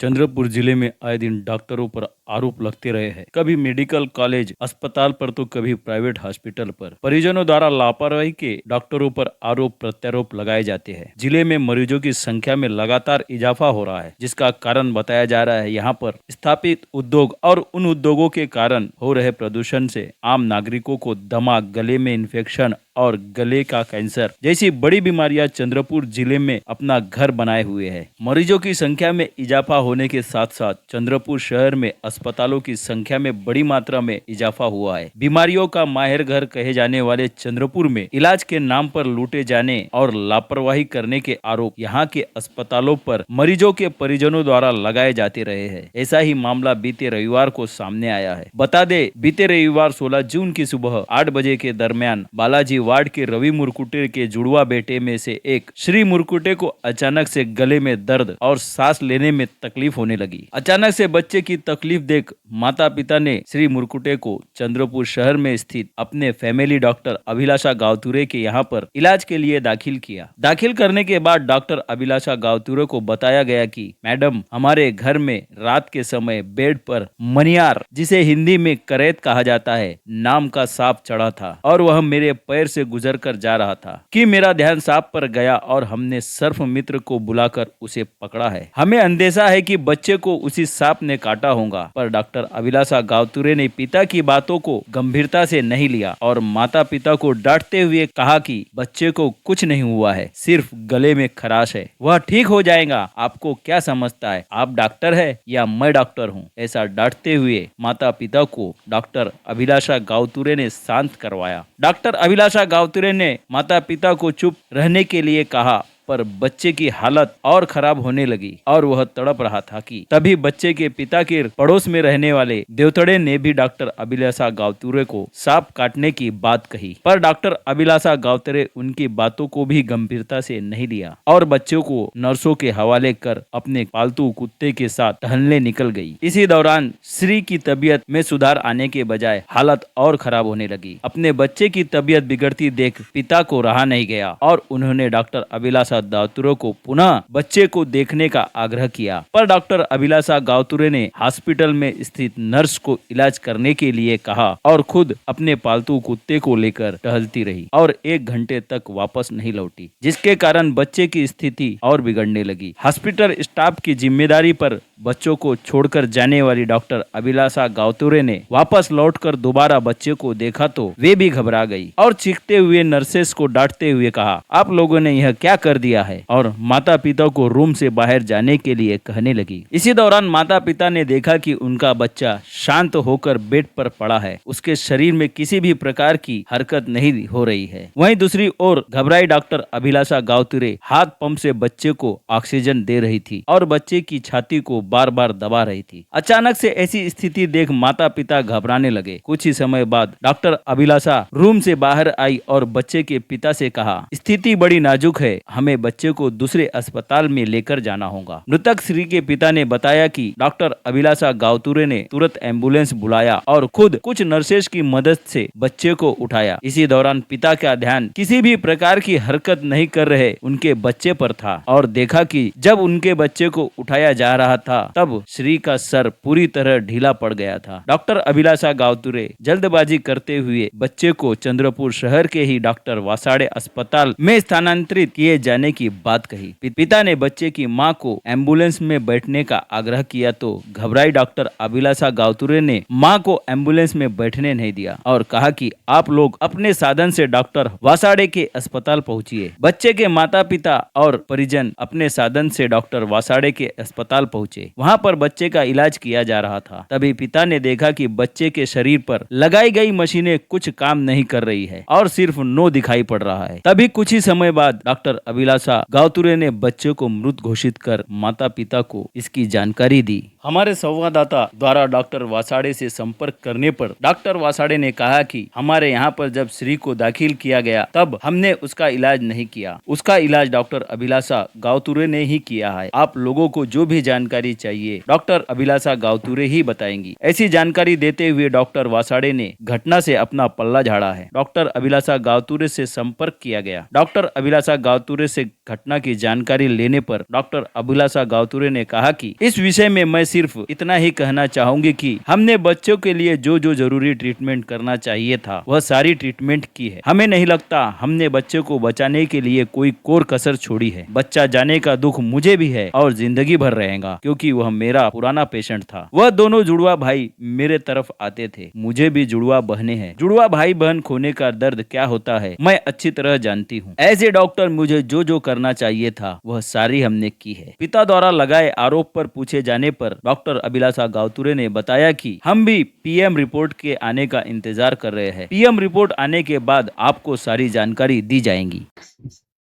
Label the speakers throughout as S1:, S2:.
S1: चंद्रपुर जिले में आए दिन डॉक्टरों पर आरोप लगते रहे हैं। कभी मेडिकल कॉलेज अस्पताल पर तो कभी प्राइवेट हॉस्पिटल पर परिजनों द्वारा लापरवाही के डॉक्टरों पर आरोप प्रत्यारोप लगाए जाते हैं। जिले में मरीजों की संख्या में लगातार इजाफा हो रहा है, जिसका कारण बताया जा रहा है यहाँ पर स्थापित उद्योग और उन उद्योगों के कारण हो रहे प्रदूषण से आम नागरिकों को दमा, गले में इन्फेक्शन और गले का कैंसर जैसी बड़ी बीमारियां चंद्रपुर जिले में अपना घर बनाए हुए हैं। मरीजों की संख्या में इजाफा होने के साथ साथ चंद्रपुर शहर में अस्पतालों की संख्या में बड़ी मात्रा में इजाफा हुआ है। बीमारियों का माहिर घर कहे जाने वाले चंद्रपुर में इलाज के नाम पर लूटे जाने और लापरवाही करने के आरोप यहाँ के अस्पतालों पर मरीजों के परिजनों द्वारा लगाए जाते रहे हैं। ऐसा ही मामला बीते रविवार को सामने आया है। बता दे, बीते रविवार 16 जून की सुबह 8 बजे के दरमियान बालाजी वार्ड के रवि मुरकुटे के जुड़वा बेटे में से एक श्री मुरकुटे को अचानक से गले में दर्द और सांस लेने में तकलीफ होने लगी। अचानक से बच्चे की तकलीफ देख माता पिता ने श्री मुरकुटे को चंद्रपुर शहर में स्थित अपने फैमिली डॉक्टर अभिलाषा गावतुरे के यहाँ पर इलाज के लिए दाखिल किया। दाखिल करने के बाद डॉक्टर अभिलाषा गावतुरे को बताया गया कि मैडम, हमारे घर में रात के समय बेड पर मनियार, जिसे हिंदी में करेत कहा जाता है, नाम का सांप चढ़ा था और वह मेरे पैर से गुजर कर जा रहा था कि मेरा ध्यान सांप पर गया और हमने सर्फ मित्र को बुलाकर उसे पकड़ा है। हमें अंदेशा है कि बच्चे को उसी सांप ने काटा होगा, पर डॉक्टर अभिलाषा गावतुरे ने पिता की बातों को गंभीरता से नहीं लिया और माता पिता को डांटते हुए कहा कि बच्चे को कुछ नहीं हुआ है, सिर्फ गले में खराश है, वह ठीक हो जाएगा। आपको क्या समझता है, आप डॉक्टर है या मैं डॉक्टर हूँ? ऐसा डांटते हुए माता पिता को डॉक्टर अभिलाषा गावतुरे ने शांत करवाया। डॉक्टर अभिलाषा गावतुरे ने माता पिता को चुप रहने के लिए कहा, पर बच्चे की हालत और खराब होने लगी और वह तड़प रहा था कि तभी बच्चे के पिता के पड़ोस में रहने वाले देवतड़े ने भी डॉक्टर अभिलाषा गावतुरे को सांप काटने की बात कही, पर डॉक्टर अभिलाषा गावतुरे उनकी बातों को भी गंभीरता से नहीं लिया और बच्चों को नर्सों के हवाले कर अपने पालतू कुत्ते के साथ टहलने निकल गई। इसी दौरान श्री की तबीयत में सुधार आने के बजाय हालत और खराब होने लगी। अपने बच्चे की तबीयत बिगड़ती देख पिता को रहा नहीं गया और उन्होंने डॉक्टर अभिलाषा गावतुरे को पुनः बच्चे को देखने का आग्रह किया, पर डॉक्टर अभिलाषा गावतुरे ने हॉस्पिटल में स्थित नर्स को इलाज करने के लिए कहा और खुद अपने पालतू कुत्ते को लेकर टहलती रही और 1 घंटे तक वापस नहीं लौटी, जिसके कारण बच्चे की स्थिति और बिगड़ने लगी। हॉस्पिटल स्टाफ की जिम्मेदारी पर बच्चों को छोड़कर जाने वाली डॉक्टर अभिलाषा गावतुरे ने वापस लौटकर दोबारा बच्चे को देखा तो वे भी घबरा गई और चीखते हुए नर्सेस को डांटते हुए कहा, आप लोगों ने यह क्या कर दिया है, और माता पिता को रूम से बाहर जाने के लिए कहने लगी। इसी दौरान माता पिता ने देखा कि उनका बच्चा शांत होकर बेड पर पड़ा है, उसके शरीर में किसी भी प्रकार की हरकत नहीं हो रही है। वहीं दूसरी ओर घबराई डॉक्टर अभिलाषा गावतुरे हाथ पंप से बच्चे को ऑक्सीजन दे रही थी और बच्चे की छाती को बार बार दबा रही थी। अचानक से ऐसी स्थिति देख माता पिता घबराने लगे। कुछ ही समय बाद डॉक्टर अभिलाषा रूम से बाहर आई और बच्चे के पिता से कहा, स्थिति बड़ी नाजुक है, हमें बच्चे को दूसरे अस्पताल में लेकर जाना होगा। मृतक श्री के पिता ने बताया कि डॉक्टर अभिलाषा गावतुरे ने तुरंत एम्बुलेंस बुलाया और खुद कुछ नर्सेस की मदद से बच्चे को उठाया। इसी दौरान पिता का ध्यान किसी भी प्रकार की हरकत नहीं कर रहे उनके बच्चे पर था और देखा कि जब उनके बच्चे को उठाया जा रहा था तब श्री का सर पूरी तरह ढीला पड़ गया था। डॉक्टर अभिलाषा गावतुरे जल्दबाजी करते हुए बच्चे को चंद्रपुर शहर के ही डॉक्टर वासाड़े अस्पताल में स्थानांतरित किए जाने की बात कही। पिता ने बच्चे की मां को एम्बुलेंस में बैठने का आग्रह किया तो घबराई डॉक्टर अभिलाषा गावतुरे ने मां को एम्बुलेंस में बैठने नहीं दिया और कहा कि आप लोग अपने साधन से डॉक्टर वासाड़े के अस्पताल पहुंचिए। बच्चे के माता पिता और परिजन अपने साधन से डॉक्टर वासाड़े के अस्पताल पहुंचे। वहां पर बच्चे का इलाज किया जा रहा था। तभी पिता ने देखा कि बच्चे के शरीर पर लगाई गई मशीनें कुछ काम नहीं कर रही है और सिर्फ नो दिखाई पड़ रहा है। तभी कुछ ही समय बाद डॉक्टर अभिलाषा गावतुरे ने बच्चे को मृत घोषित कर माता पिता को इसकी जानकारी दी। हमारे संवाददाता द्वारा डॉक्टर वासाड़े से संपर्क करने पर डॉक्टर वासाड़े ने कहा कि हमारे यहाँ पर जब श्री को दाखिल किया गया तब हमने उसका इलाज नहीं किया, उसका इलाज डॉक्टर अभिलाषा गावतुरे ने ही किया है। आप लोगों को जो भी जानकारी जानकारी चाहिए, डॉक्टर अभिलाषा गावतुरे ही बताएंगी। ऐसी जानकारी देते हुए डॉक्टर वासाड़े ने घटना से अपना पल्ला झाड़ा है। डॉक्टर अभिलाषा गावतुरे से संपर्क किया गया। डॉक्टर अभिलाषा गावतुरे से घटना की जानकारी लेने पर डॉक्टर अभिलाषा गावतुरे ने कहा कि इस विषय में मैं सिर्फ इतना ही कहना चाहूंगी कि हमने बच्चों के लिए जो जो जरूरी ट्रीटमेंट करना चाहिए था वह सारी ट्रीटमेंट की है। हमें नहीं लगता हमने बच्चे को बचाने के लिए कोई कोर कसर छोड़ी है। बच्चा जाने का दुख मुझे भी है और जिंदगी भर रहेगा, क्योंकि वह मेरा पुराना पेशेंट था। वह दोनों जुड़वा भाई मेरे तरफ आते थे। मुझे भी जुड़वा बहनें हैं। जुड़वा भाई बहन खोने का दर्द क्या होता है मैं अच्छी तरह जानती हूँ। एज ए डॉक्टर मुझे जो जो करना चाहिए था वह सारी हमने की है। पिता द्वारा लगाए आरोप पर पूछे जाने पर डॉक्टर अभिलाषा गावतुरे ने बताया कि हम भी पीएम रिपोर्ट के आने का इंतजार कर रहे हैं। पीएम रिपोर्ट आने के बाद आपको सारी जानकारी दी जाएगी।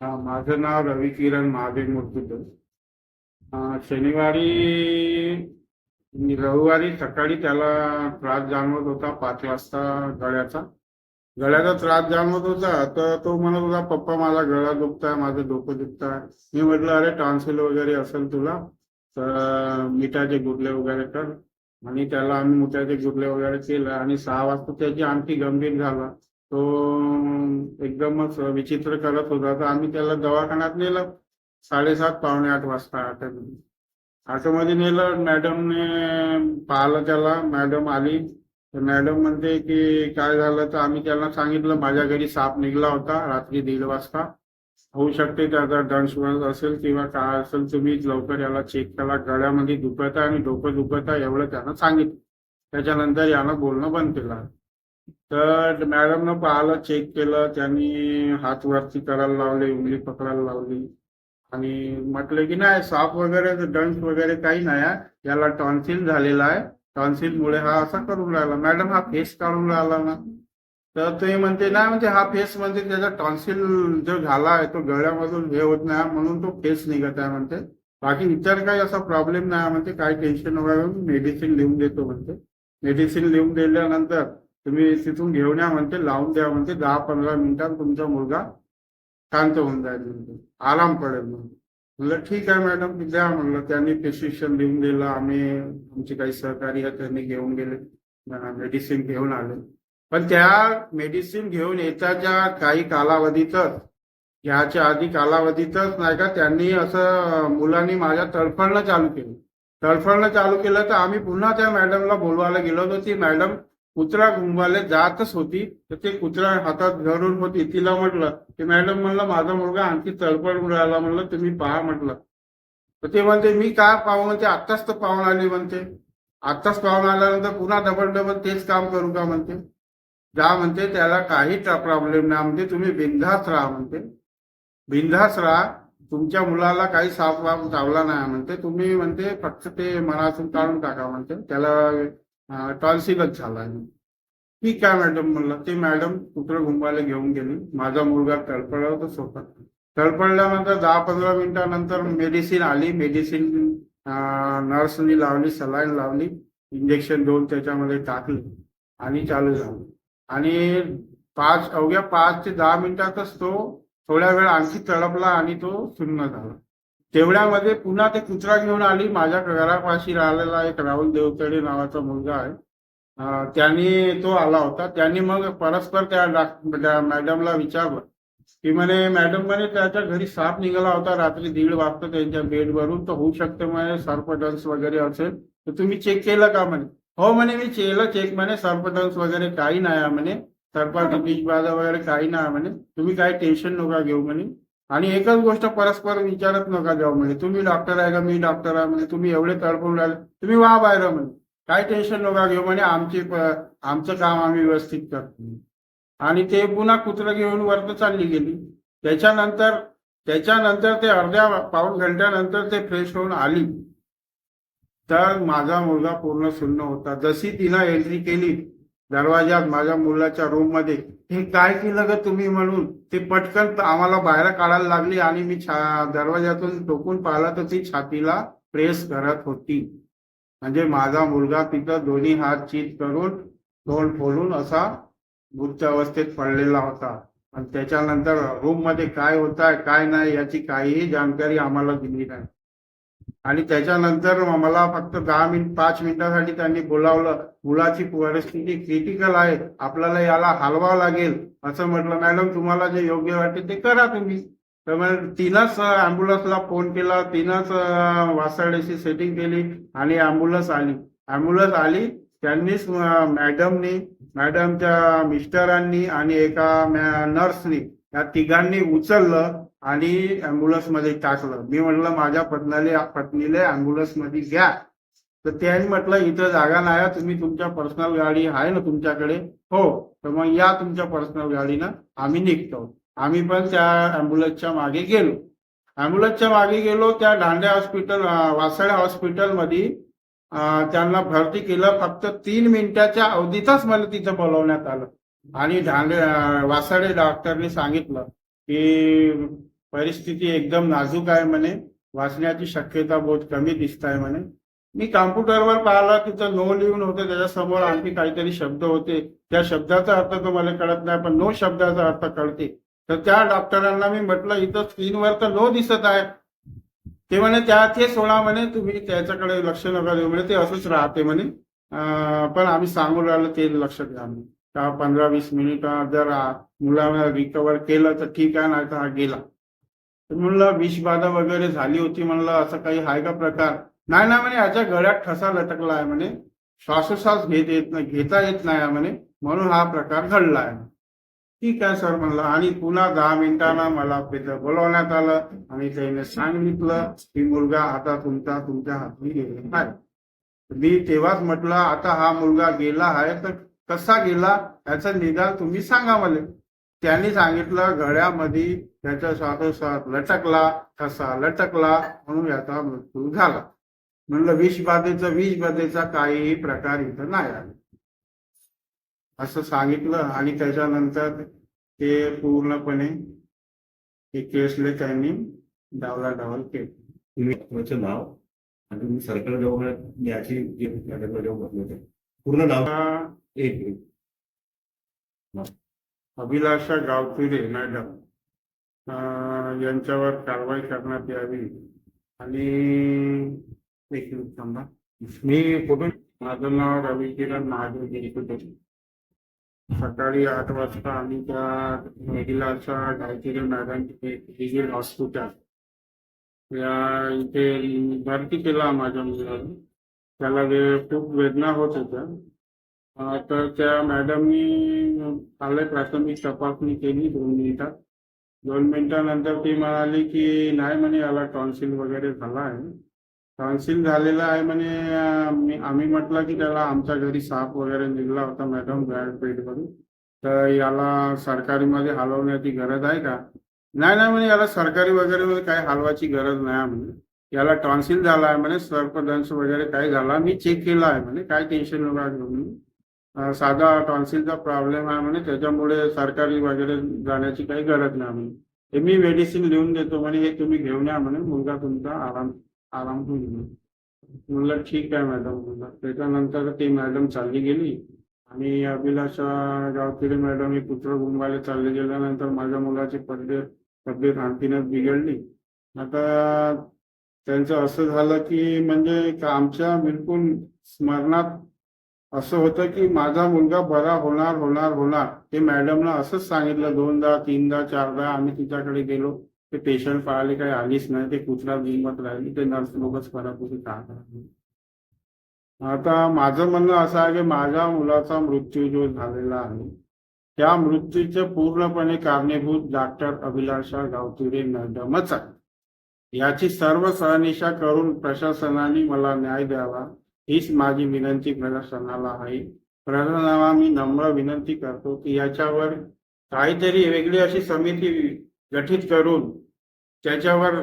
S2: माझं नाव रवी किरण महादेव मुर्तुकर. शनिवारी रविवारी सकाळी त्याला त्रास जाणवत होता 5 वाजता गळ्याचा त्रास जाणवत होता. तर तो म्हणत होता पप्पा माझा गळा दुखताय, माझं डोकं दुखताय. मी म्हटलं अरे टॉन्सिल वगैरे असेल तुला तर मिठाचे गुटले वगैरे कर. आणि त्याला आम्ही मिठाचे गुटले वगैरे केलं आणि 6 वाजता त्याची आणखी गंभीर झाला. तो एकदमच विचित्र करत होता. तर आम्ही त्याला दवाखान्यात नेलं 7:30 पावणे 8 वाजता ऑटोमध्ये नेलं. मॅडमने पाहिलं त्याला. मॅडम आली तर मॅडम म्हणते की काय झालं. तर आम्ही त्यांना सांगितलं माझ्या घरी साप निघाला होता रात्री 1:30 वाजता. होऊ शकते त्याचा दंश असेल किंवा काय असेल. तुम्ही लवकर याला चेक करा. गळ्यामध्ये दुखत आहे आणि डोकं दुखत आहे एवढं त्यांना सांगितलं. त्याच्यानंतर यानं बोलणं बंद केलं. तर मॅडमनं पाहिलं, चेक केलं. त्यांनी हात वरती करायला लावले, उंगली पकडायला लावली आणि म्हटलं की नाही साप वगैरे डंस वगैरे काही नाही आहे, याला टॉन्सिल झालेला आहे, टॉन्सिलमुळे हा असा करून राहिला. मॅडम हा फेस काढून राहिला ना. तर ते म्हणते नाही म्हणजे हा फेस म्हणजे त्याचा टॉन्सिल जो झाला आहे तो गळ्यामधून हे होत नाही म्हणून तो फेस निघत आहे म्हणते. बाकी इतर काही असा प्रॉब्लेम नाही म्हणते. काही टेन्शन वगैरे मेडिसिन लिहून देतो म्हणते. मेडिसिन लिहून दिल्यानंतर तुम्ही तिथून घेऊन या म्हणते, लावून द्या म्हणते. 10-15 मिनिटात तुमचा मुलगा शांत होऊन जाईल म्हणते, आराम पडेल म्हणते. म्हणलं ठीक आहे मॅडम द्या म्हणलं. त्यांनी प्रिस्क्रिप्शन लिहून दिलं. आम्ही आमचे काही सहकारी आहेत त्यांनी घेऊन गेले, मेडिसिन घेऊन आले. पण त्या मेडिसिन घेऊन येताच्या काही कालावधीतच, याच्या आधी कालावधीतच नाही का त्यांनी असं मुलांनी माझ्या तडफडणं चालू केलं. तर आम्ही पुन्हा त्या मॅडमला बोलवायला गेलो होतो. ती मॅडम कुत्रा घुमवायला जातच होती. तर ते कुत्रा हातात धरून होती. तिला म्हटलं की मॅडम म्हणलं माझा मुलगा आणखी तडफडून राहिला, म्हणलं तुम्ही पहा म्हटलं. तर ते म्हणते मी काय पाहू म्हणते, आत्ताच तर पाहून आली म्हणते. आत्ताच पाहून आल्यानंतर पुन्हा डबल तेच काम करू का म्हणते. जा म्हणते, त्याला काही प्रॉब्लेम नाही म्हणते, तुम्ही बिनधास्त राहा म्हणते. बिनधास्त राहा, तुमच्या मुलाला काही साप वाप चावला नाही म्हणते. तुम्ही म्हणते फक्त ते मनातून काढून टाका म्हणते, त्याला टॉन्सिलच झाला. ठीक आहे मॅडम म्हणलं. ते मॅडम कुत्रं घुमवायला घेऊन गेली. माझा मुलगा तडफडतच होता. तडफडल्यानंतर 10-15 मिनिटानंतर मेडिसिन आली. मेडिसिन नर्सनी लावली, सलाईन लावली, इंजेक्शन 2 त्याच्यामध्ये टाकले आणि चालू झालं. आणि अवघ्या 5 ते 10 मिनिटातच तो थोड्या वेळ आणखी तडपला आणि तो सुन्न झाला. तेवढ्यामध्ये पुन्हा ते कुत्रा घेऊन आली. माझ्या घरापाशी राहिलेला एक राहुल देवतडे नावाचा मुलगा आहे, त्यांनी तो आला होता. त्यांनी मग परस्पर त्या मॅडमला विचारलं की म्हणे मॅडम म्हणे त्याच्या घरी साप निघाला होता रात्री 1:30 वाजता त्यांच्या बेडवरून, तर होऊ शकते म्हणे सर्पडन्स वगैरे असेल, तर तुम्ही चेक केलं का म्हणे. हो म्हणे मी केलं चेक म्हणे, सर्पडन्स वगैरे काही नाही म्हणे, सर्पाची विषबाधा वगैरे काही नाही म्हणे, तुम्ही काही टेन्शन नका घेऊ म्हणे. आणि एकच गोष्ट परस्पर विचारत नका जाऊ म्हणे, तुम्ही डॉक्टर आहे का मी डॉक्टर आहे म्हणे, तुम्ही एवढे तडफडून राहिले तुम्ही वा बाहेर म्हणे, काय टेन्शन नका घेऊ म्हणे, आमचं काम आम्ही व्यवस्थित करतो. आणि ते पुन्हा कुत्रं घेऊन वरत चालली गेली. त्याच्यानंतर ते अर्ध्या पाऊण घंट्यानंतर ते फ्रेश होऊन आली. तर माझा मुलगा पूर्ण सुन्न होता. जशी तिनं एंट्री केली दरवाजात माझ्या मुलाच्या रूम मध्ये, हे काय केलं ग तुम्ही म्हणून ते पटकन आम्हाला बाहेर काढायला लागली. आणि मी दरवाजातून टोकून पाहिला तर ती छातीला प्रेस करत होती. म्हणजे माझा मुलगा तिथं दोन्ही हात चीत करून तोंड फोडून असा मृत अवस्थेत पडलेला होता. आणि त्याच्यानंतर रूम मध्ये काय होत आहे काय नाही याची काहीही जानकारी आम्हाला दिली नाही. आणि त्याच्यानंतर मला फक्त 5 मिनिटासाठी त्यांनी बोलावलं. मुलाची परिस्थिती क्रिटिकल आहे, आपल्याला याला हलवावं लागेल असं म्हटलं. मॅडम तुम्हाला जे योग्य वाटते ते करा तुम्ही. तर मग तिनंच अँब्युलन्सला फोन केला, तिनंच वासाड्याची सेटिंग केली आणि अँब्युलन्स आली. अँब्युलन्स आली त्यांनीच मॅडमनी, मॅडमच्या मिस्टरांनी आणि एका नर्सनी या तिघांनी उचललं आणि अँब्युलन्स मध्ये टाकलं. मी म्हटलं माझ्या पत्नीला अँब्युलन्स मध्ये घ्या. तर त्यांनी म्हटलं इथं जागा नाही, तुम्ही तुमच्या पर्सनल गाडी आहे ना तुमच्याकडे? हो. तर मग या तुमच्या पर्सनल गाडीनं आम्ही निघतो. आम्ही पण त्या अँब्युलन्सच्या मागे गेलो. अँब्युलन्सच्या मागे गेलो त्या दांड्या हॉस्पिटल, वासाड्या हॉस्पिटलमध्ये त्यांना भरती केलं. फक्त 3 मिनिटाच्या अवधीतच मला तिथं बोलवण्यात आलं आणि वासाडे डॉक्टरने सांगितलं की परिस्थिती एकदम नाजूक आहे म्हणे, वाचण्याची शक्यता बहुत कमी दिसत आहे म्हणे. मी कॉम्प्युटरवर पाहिलं, तिथं नो लिहून होते, त्याच्यासमोर आणखी काहीतरी शब्द होते. त्या शब्दाचा अर्थ तर मला कळत नाही, पण नो शब्दाचा अर्थ कळते. तर त्या डॉक्टरांना मी म्हटलं इथं स्क्रीनवर तर नो दिसत आहे. ते म्हणे ते सोडा म्हणे, तुम्ही त्याच्याकडे लक्ष नका देऊ म्हणे, ते असंच राहते म्हणे. पण आम्ही सांगून राहिलो ते लक्ष द्या म्हणे. 15-20 मिनिट जर मुलाला रिकवर केलं तर ठीक आहे, नाही तर हा गेला. तर म्हणलं विषबाधा वगैरे झाली होती, म्हणलं असं काही आहे का प्रकार? नाही ना म्हणे, याच्या गळ्यात ठसा लटकला आहे म्हणे, श्वासोश्वास घेता येत नाही म्हणे, म्हणून हा प्रकार घडला आहे. ठीक आहे सर म्हणलं. आणि पुन्हा 10 मिनिटांना मला तिथं बोलवण्यात आलं आणि त्याने सांगितलं की मुलगा आता तुमच्या हाती गेलेला आहे. मी तेव्हाच म्हटलं आता हा मुलगा गेला आहे तर कसा गेला याचं निदान तुम्ही सांगा मला. त्यांनी सांगितलं गळ्यामध्ये त्याच्या श्वासोश्वास लटकला, ठसा लटकला, म्हणून याचा मृत्यू झाला. म्हणलं विषबाधेचा काहीही प्रकार इथं नाही आहे असं सांगितलं. आणि त्याच्यानंतर ते पूर्णपणे केसले त्यांनी डावलाडावल केली.
S3: तुम्ही तुमचं नाव आणि तुम्ही सरकार दवाखान्यात याची जे मॅडमला जेव्हा म्हटलं होतं पूर्ण नाव एक
S2: अभिलाषा गावतिरे मॅडम यांच्यावर कारवाई करण्यात यावी. आणि एक मिनिट थांबा, मी कुठून? माझं नाव रविकिरण महादेव गिरकुटे. सकाळी 8 वाजता आम्ही त्या अभिलाषा गावतिरे मॅडम सिव्हिल हॉस्पिटल या इथे भरती केला माझ्या मुलाला. त्याला खूप वेदना होत होत्या. तर त्या मॅडमनी आले, प्राथमिक तपासणी केली 2 मिनिटात. 2 मिनिटानंतर ती म्हणाली की नाही म्हणे, याला टॉन्सिल वगैरे झाला आहे. टॉन्सिल झालेला आहे म्हणे. आम्ही म्हटलं की त्याला आमच्या घरी साप वगैरे निघाला होता मॅडम पेटवरून, तर याला सरकारीमध्ये हलवण्याची गरज आहे का? नाही नाही म्हणे, याला सरकारी वगैरे मध्ये काही हलवायची गरज नाही म्हणे, याला टॉन्सिल झाला आहे म्हणे, सर्पदंश वगैरे काही झाला, मी चेक केला आहे म्हणे, काय टेन्शन नका घेऊ म्हणे. साधा टॉन्सिलचा प्रॉब्लेम आहे म्हणे, त्याच्यामुळे सरकारी वगैरे जाण्याची काही गरज नाही म्हणे. हे मी मेडिसिन लिहून देतो म्हणे, हे तुम्ही घेऊन या म्हणे, मुलगा तुमचा आराम होईल. म्हणलं ठीक आहे मॅडम म्हणलं. त्याच्यानंतर ती मॅडम चालली गेली आणि अभिलाषा गावतिरे मॅडम हे पुत्र मुंबईला चालले गेल्यानंतर माझ्या मुलाची तब्येत आणखीनच बिघडली. आता त्यांचं असं झालं की म्हणजे आमच्या बिलकुल स्मरणात असं होतं की माझा मुलगा बरा होणार. ते मॅडमला असंच सांगितलं. 2दा 3दा 4दा आम्ही तिच्याकडे गेलो, ते पेशंट पाहायला काही आलीच नाही, ते कुत्रा बिंबत राहिली, ते नर्स लोकच परापुरी काय करायचं. आता माझं म्हणणं असं आहे की माझ्या मुलाचा मृत्यू जो झालेला आहे त्या मृत्यूचे पूर्णपणे कारणीभूत डॉक्टर अभिलाषा गावतिरे मॅडमच आहे. याची सर्व सहनिशा करून प्रशासनाने मला न्याय द्यावा हीच माझी विनंती प्रशासनाला आहे. प्रशासनाला मी नम्र विनंती करतो की याच्यावर काहीतरी वेगळी अशी समिती गठीत करून त्याच्यावर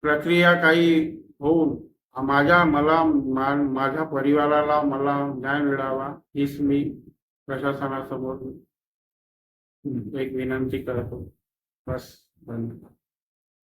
S2: प्रक्रिया काही होऊन माझ्या परिवाराला मला न्याय मिळावा हीच मी प्रशासनासमोर एक विनंती करतो. बस, धन्यवाद.